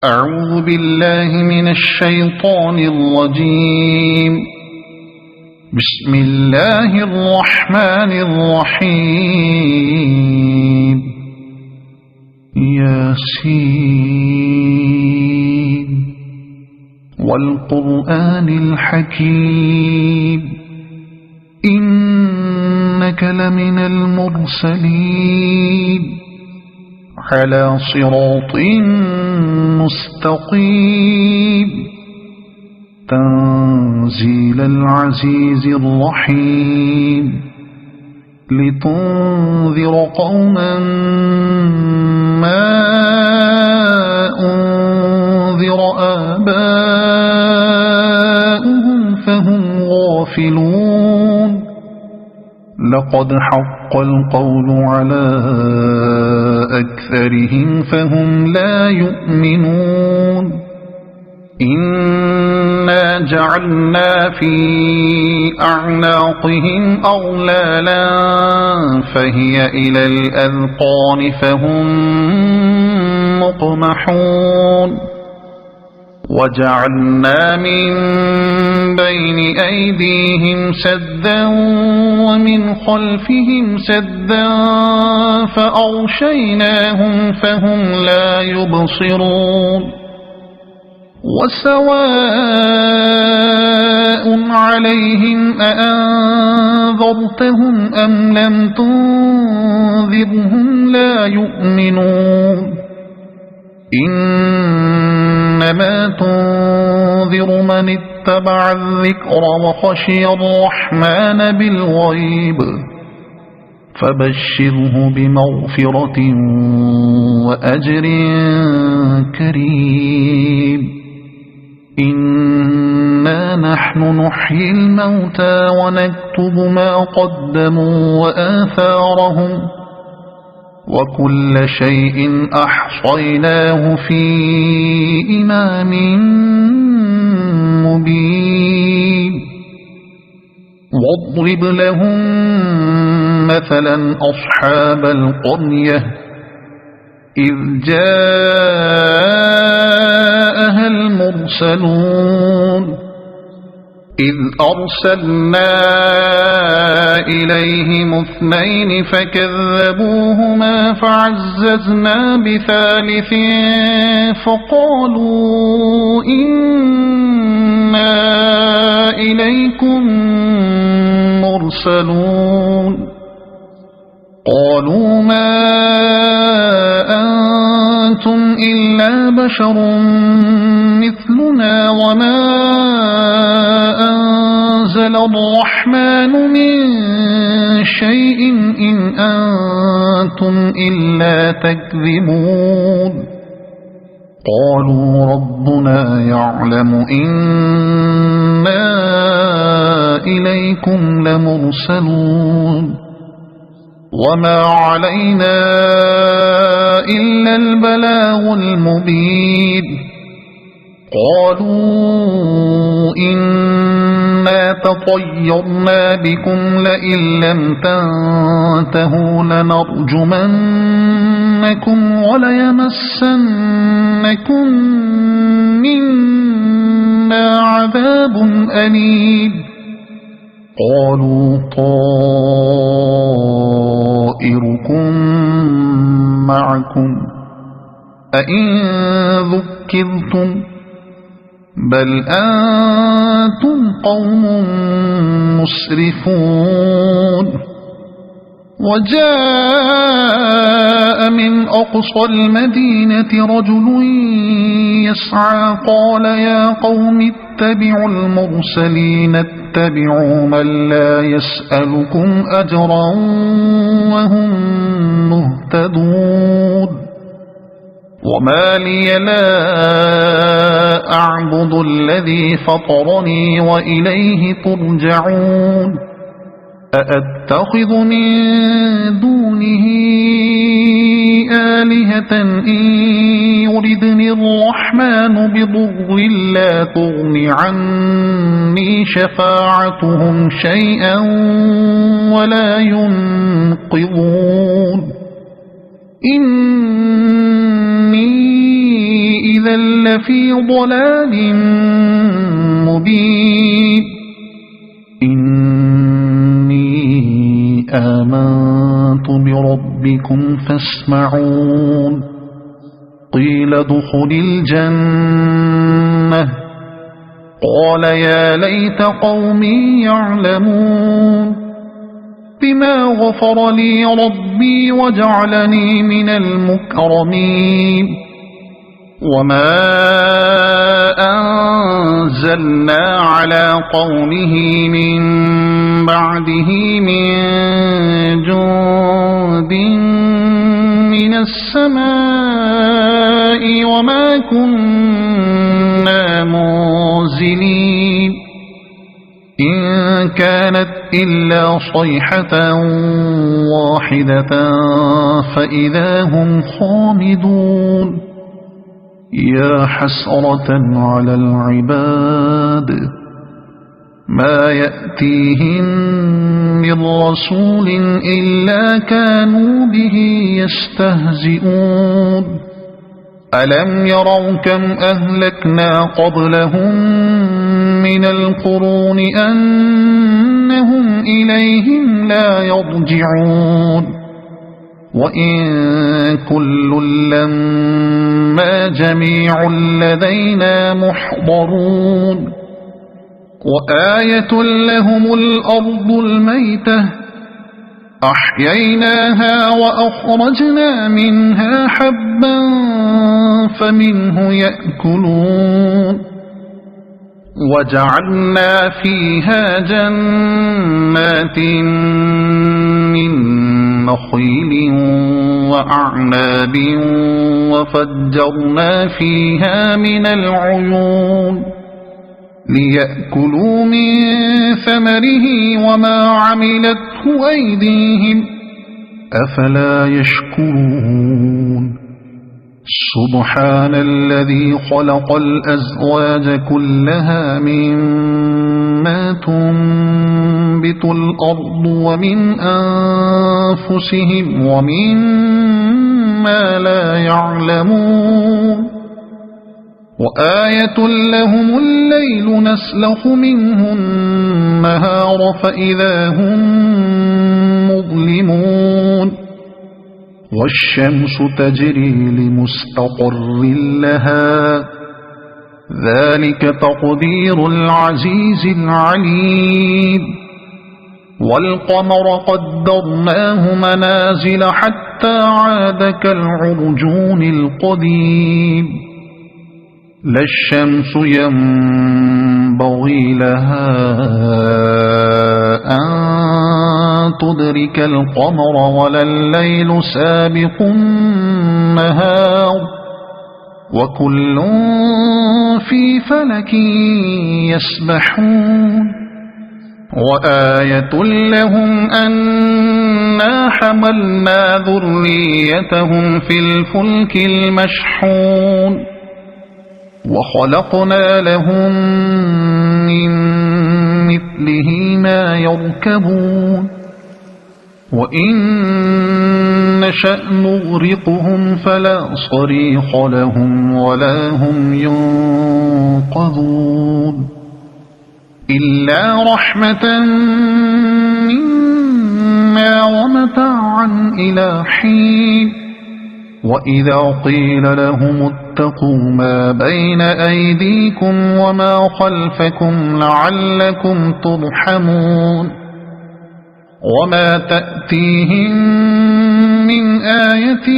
أعوذ بالله من الشيطان الرجيم. بسم الله الرحمن الرحيم. ياسين والقرآن الحكيم إنك لمن المرسلين على صراط مستقيم تنزيل العزيز الرحيم لتنذر قوما ما أنذر آباؤهم فهم غافلون. لقد حق القول على أكثرهم فهم لا يؤمنون. إنا جعلنا في أعناقهم أغلالا فهي إلى الأذقان فهم مقمحون. وجعلنا من بين أيديهم سدا ومن خلفهم سدا فأغشيناهم فهم لا يبصرون. وسواء عليهم أأنذرتهم أم لم تنذرهم لا يؤمنون. إنما تنذر من اتبع الذكر وخشي الرحمن بالغيب فبشره بمغفرة وأجر كريم. إنا نحن نحيي الموتى ونكتب ما قدموا وآثارهم وكل شيء أحصيناه في إمام مبين. واضرب لهم مثلا أصحاب القرية إذ جاءها المرسلون إذ أرسلنا إليهم اثنين فكذبوهما فعززنا بثالث فقالوا إنا إليكم مرسلون. قالوا ما أنتم إلا بشر مثلنا وما أنزل الرحمن من شيء إن أنتم إلا تكذبون. قالوا ربنا يعلم إنا إليكم لمرسلون وما علينا إلا البلاغ المبين. قالوا إنا تطيرنا بكم لئن لم تنتهوا لنرجمنكم وليمسنكم منا عذاب أليم. قالوا طائركم معكم أئن ذكرتم بل أنتم قوم مسرفون. وجاء من أقصى المدينة رجل يسعى قال يا قوم اتبعوا المرسلين اتبعوا من لا يسألكم أجرا وهم مهتدون. وما لي لا أعبد الذي فطرني وإليه ترجعون. أأتخذ من دونه آلهة إن يردني الرحمن بضر لا تغن عني شفاعتهم شيئا ولا ينقذون. إني إذا لفي ضلال مبين إني آمنت بربكم فاسمعون قيل ادخل الجنة قال يا ليت قومي يعلمون بما غفر لي ربي وجعلني من المكرمين وما أنزلنا على قومه من بعده من جند من السماء وما كنا منزلين إن كانت إلا صيحة واحدة فإذا هم خامدون يا حسرة على العباد ما يأتيهم من رسول إلا كانوا به يستهزئون ألم يروا كم أهلكنا قبلهم من القرون أنهم إليهم لا يرجعون وإن كل لما جميع لدينا محضرون وآية لهم الأرض الميتة أحييناها وأخرجنا منها حبا فمنه يأكلون وجعلنا فيها جنات من نخيل وأعناب وفجرنا فيها من العيون ليأكلوا من ثمره وما عملته أيديهم أفلا يشكرون سبحان الذي خلق الأزواج كلها مما تنبت الأرض ومن أنفسهم ومما لا يعلمون وآية لهم الليل نسلخ منه النهار فإذا هم مظلمون والشمس تجري لمستقر لها ذلك تقدير العزيز العليم والقمر قدرناه منازل حتى عاد كالعرجون القديم لا الشمس ينبغي لها أن تدرك القمر ولا الليل سابق النهار وكل في فلك يسبحون وآية لهم أنا حملنا ذريتهم في الفلك المشحون وخلقنا لهم من مثله ما يركبون وإن نشأ نغرقهم فلا صريخ لهم ولا هم ينقذون إلا رحمة منا ومتاعا إلى حين وإذا قيل لهم اتقوا ما بين أيديكم وما خلفكم لعلكم ترحمون وما تأتيهم من آية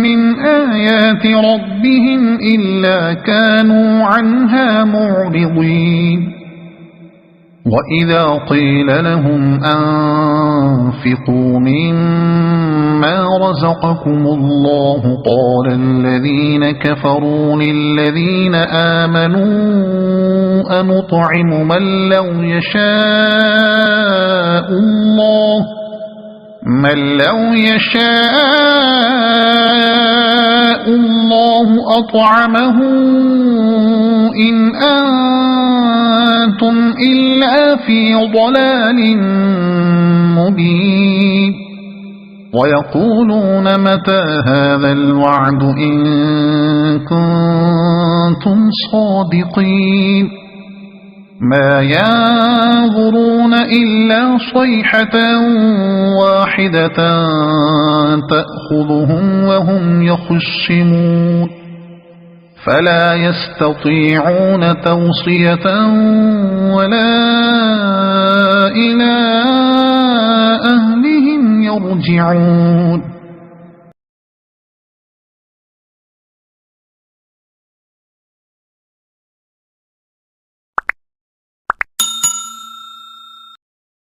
من آيات ربهم إلا كانوا عنها معرضين وإذا قيل لهم أنفقوا مما رزقكم الله قال الذين كفروا للذين آمنوا أنطعم من لو يشاء الله أطعمه إن أنتم إلا في ضلال مبين ويقولون متى هذا الوعد إن كنتم صادقين ما ينظرون إلا صيحة واحدة تأخذهم وهم يخصمون فلا يستطيعون توصية ولا إلى أهلهم يرجعون